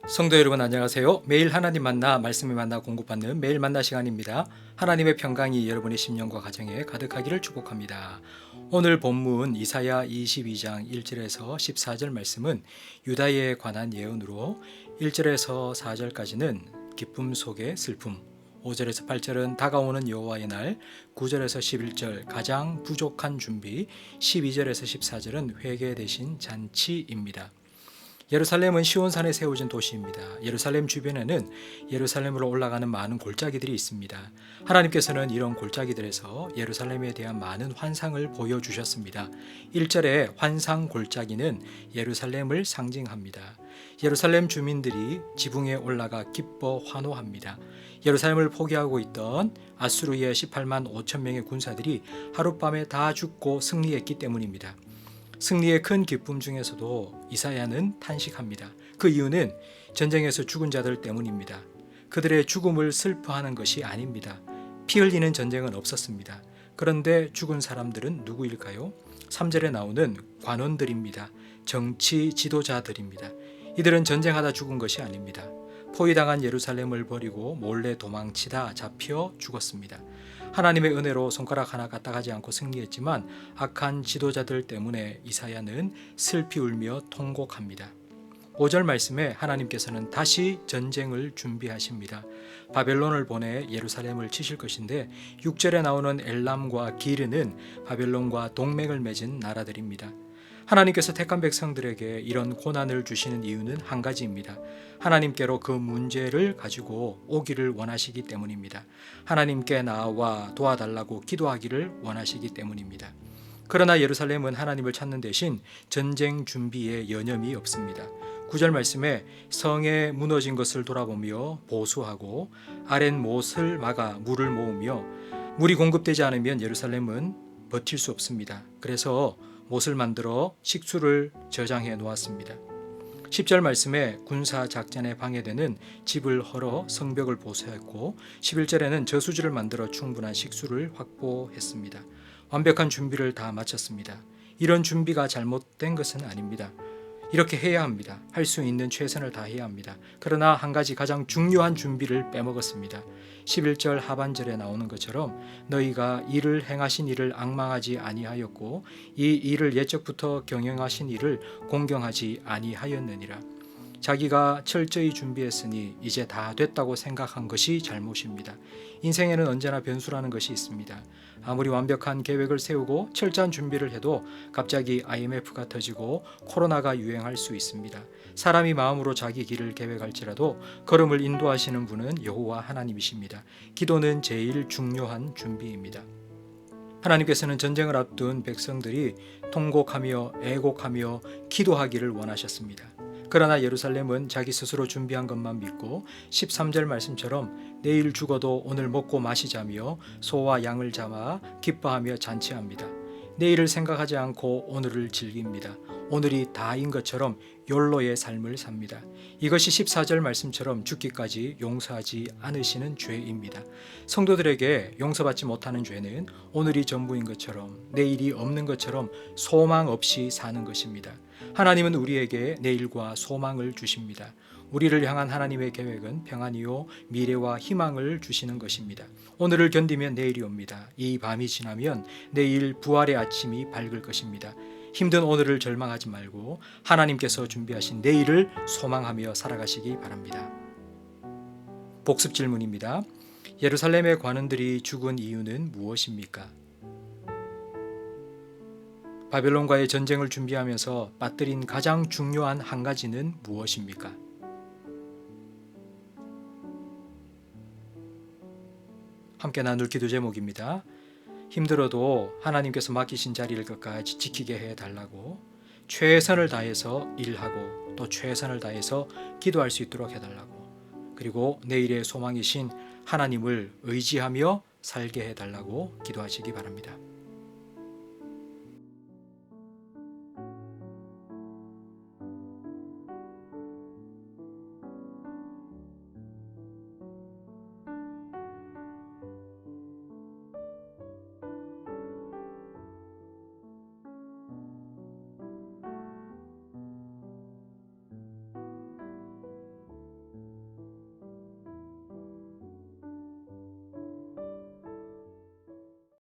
성도 여러분 안녕하세요. 매일 하나님 만나 말씀을 만나 공급받는 매일 만나 시간입니다. 하나님의 평강이 여러분의 심령과 가정에 가득하기를 축복합니다. 오늘 본문 이사야 22장 1절에서 14절 말씀은 유다에 관한 예언으로 1절에서 4절까지는 기쁨 속의 슬픔, 5절에서 8절은 다가오는 여호와의 날, 9절에서 11절 가장 부족한 준비, 12절에서 14절은 회개 대신 잔치입니다. 예루살렘은 시온산에 세워진 도시입니다. 예루살렘 주변에는 예루살렘으로 올라가는 많은 골짜기들이 있습니다. 하나님께서는 이런 골짜기들에서 예루살렘에 대한 많은 환상을 보여주셨습니다. 1절에 환상 골짜기는 예루살렘을 상징합니다. 예루살렘 주민들이 지붕에 올라가 기뻐 환호합니다. 예루살렘을 포기하고 있던 아수르의 18만 5천 명의 군사들이 하룻밤에 다 죽고 승리했기 때문입니다. 승리의 큰 기쁨 중에서도 이사야는 탄식합니다. 그 이유는 전쟁에서 죽은 자들 때문입니다. 그들의 죽음을 슬퍼하는 것이 아닙니다. 피 흘리는 전쟁은 없었습니다. 그런데 죽은 사람들은 누구일까요? 3절에 나오는 관원들입니다. 정치 지도자들입니다. 이들은 전쟁하다 죽은 것이 아닙니다. 포위당한 예루살렘을 버리고 몰래 도망치다 잡혀 죽었습니다. 하나님의 은혜로 손가락 하나 까딱하지 않고 승리했지만 악한 지도자들 때문에 이사야는 슬피 울며 통곡합니다. 5절 말씀에 하나님께서는 다시 전쟁을 준비하십니다. 바벨론을 보내 예루살렘을 치실 것인데 6절에 나오는 엘람과 기르는 바벨론과 동맹을 맺은 나라들입니다. 하나님께서 택한 백성들에게 이런 고난을 주시는 이유는 한 가지입니다. 하나님께로 그 문제를 가지고 오기를 원하시기 때문입니다. 하나님께 나와 도와달라고 기도하기를 원하시기 때문입니다. 그러나 예루살렘은 하나님을 찾는 대신 전쟁 준비에 여념이 없습니다. 9절 말씀에 성에 무너진 것을 돌아보며 보수하고 아랫못을 막아 물을 모으며 물이 공급되지 않으면 예루살렘은 버틸 수 없습니다. 그래서 못을 만들어 식수를 저장해 놓았습니다. 10절 말씀에 군사 작전에 방해되는 집을 헐어 성벽을 보수했고 11절에는 저수지를 만들어 충분한 식수를 확보했습니다. 완벽한 준비를 다 마쳤습니다. 이런 준비가 잘못된 것은 아닙니다. 이렇게 해야 합니다. 할 수 있는 최선을 다해야 합니다. 그러나 한 가지 가장 중요한 준비를 빼먹었습니다. 11절 하반절에 나오는 것처럼 너희가 이를 행하신 이를 앙망하지 아니하였고 이 일을 옛적부터 경영하신 이를 공경하지 아니하였느니라. 자기가 철저히 준비했으니 이제 다 됐다고 생각한 것이 잘못입니다. 인생에는 언제나 변수라는 것이 있습니다. 아무리 완벽한 계획을 세우고 철저한 준비를 해도 갑자기 IMF가 터지고 코로나가 유행할 수 있습니다. 사람이 마음으로 자기 길을 계획할지라도 걸음을 인도하시는 분은 여호와 하나님이십니다. 기도는 제일 중요한 준비입니다. 하나님께서는 전쟁을 앞둔 백성들이 통곡하며 애곡하며 기도하기를 원하셨습니다. 그러나 예루살렘은 자기 스스로 준비한 것만 믿고 13절 말씀처럼 내일 죽어도 오늘 먹고 마시자며 소와 양을 잡아 기뻐하며 잔치합니다. 내일을 생각하지 않고 오늘을 즐깁니다. 오늘이 다인 것처럼 욜로의 삶을 삽니다. 이것이 14절 말씀처럼 죽기까지 용서하지 않으시는 죄입니다. 성도들에게 용서받지 못하는 죄는 오늘이 전부인 것처럼 내일이 없는 것처럼 소망 없이 사는 것입니다. 하나님은 우리에게 내일과 소망을 주십니다. 우리를 향한 하나님의 계획은 평안이요 미래와 희망을 주시는 것입니다. 오늘을 견디면 내일이 옵니다. 이 밤이 지나면 내일 부활의 아침이 밝을 것입니다. 힘든 오늘을 절망하지 말고 하나님께서 준비하신 내일을 소망하며 살아가시기 바랍니다. 복습 질문입니다. 예루살렘의 관원들이 죽은 이유는 무엇입니까? 바벨론과의 전쟁을 준비하면서 빠뜨린 가장 중요한 한 가지는 무엇입니까? 함께 나눌 기도 제목입니다. 힘들어도 하나님께서 맡기신 자리를 끝까지 지키게 해달라고, 최선을 다해서 일하고 또 최선을 다해서 기도할 수 있도록 해달라고, 그리고 내일의 소망이신 하나님을 의지하며 살게 해달라고 기도하시기 바랍니다.